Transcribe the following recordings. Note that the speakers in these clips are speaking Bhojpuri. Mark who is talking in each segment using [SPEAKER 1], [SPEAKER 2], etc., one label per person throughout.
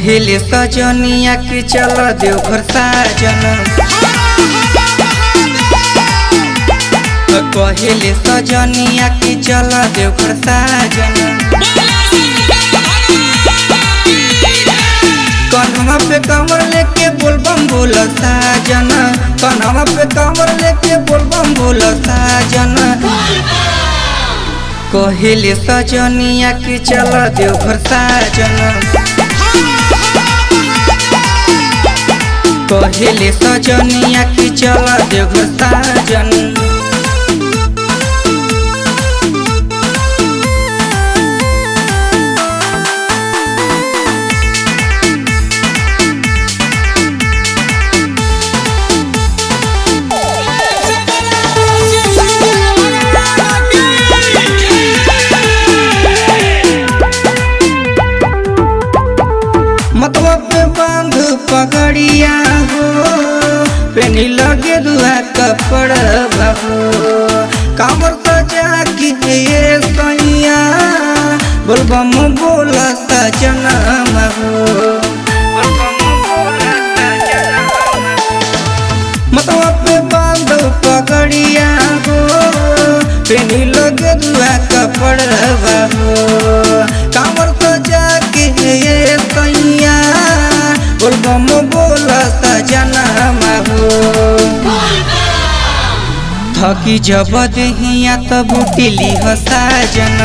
[SPEAKER 1] कहले सजनिया के चल देवघर साजन, कहले सजनिया के चल देवघर साजन। कन्हवा पे कमर लेके बोलबम बोल साजन, कन्हवा पे कमर लेके बोलबम बोल साजन। कहले सजनिया के चल देवघर साजन, कहले सजनिया के चल देवघर साजन। मतवा पे बांध पगड़िया हो, पेनी लगे दुआ कपड़ा हो, कांवर सजा के ये सैया बोलबम बोल सजना हो। मतवा पे बांध पगड़िया हो, पेनी लगे दुआ कपड़ा हो, कांवर सजा के ये सैया बोलबम बोल सजना हो। थकी जब दहिया तब उठली ह साजन,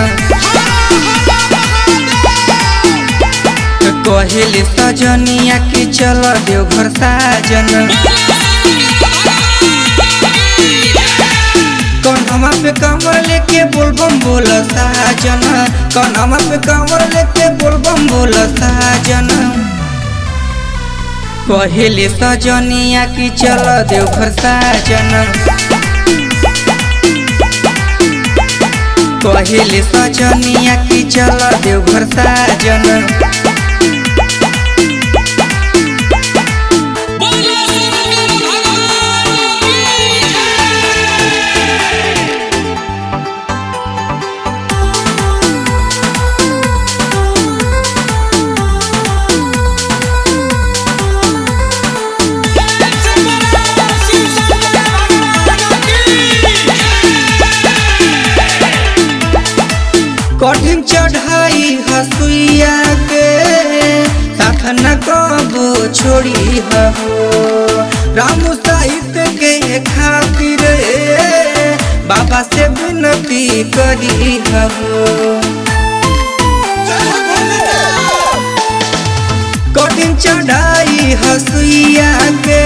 [SPEAKER 1] कहले सजनिया के चल देवघर साजन। कन्हवा पे कमर लेके बोलबम बोल साजन, कन्हवा पे कमर लेके बोलबम बोल साजन। कहले सजनिया की चल देवघर साजन, कहले सजनिया की चल देवघर साजन। कठिन चढ़ाई हसुइया के साथ न कबो छोड़ी हो, राम साहित्य के खातिर बाबा से विनती करी हो। कठिन चढ़ाई हसुइया के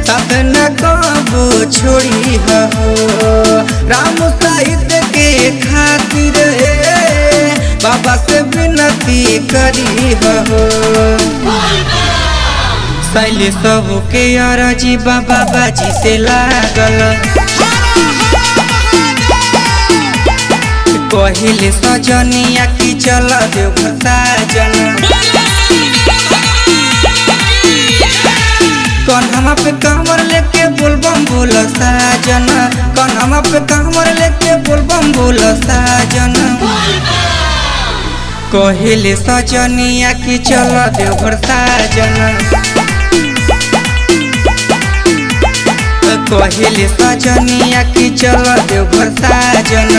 [SPEAKER 1] साथ न कबो छोड़ी हो, राम साहित्य के खातिर बाबा से विनती करी हो। सैले सब के अरजी बाबा बाजी से लागल, कहले सजनिया की चल देवघर साजन। कन्हवा पे कमर लेके बोलबम बोल साजन, कन्हवा पे कमर लेके बोलबम बोल साजन। कहले सजनिया की चल देवघर साजन, कहले सजनिया की चल देवघर साजन।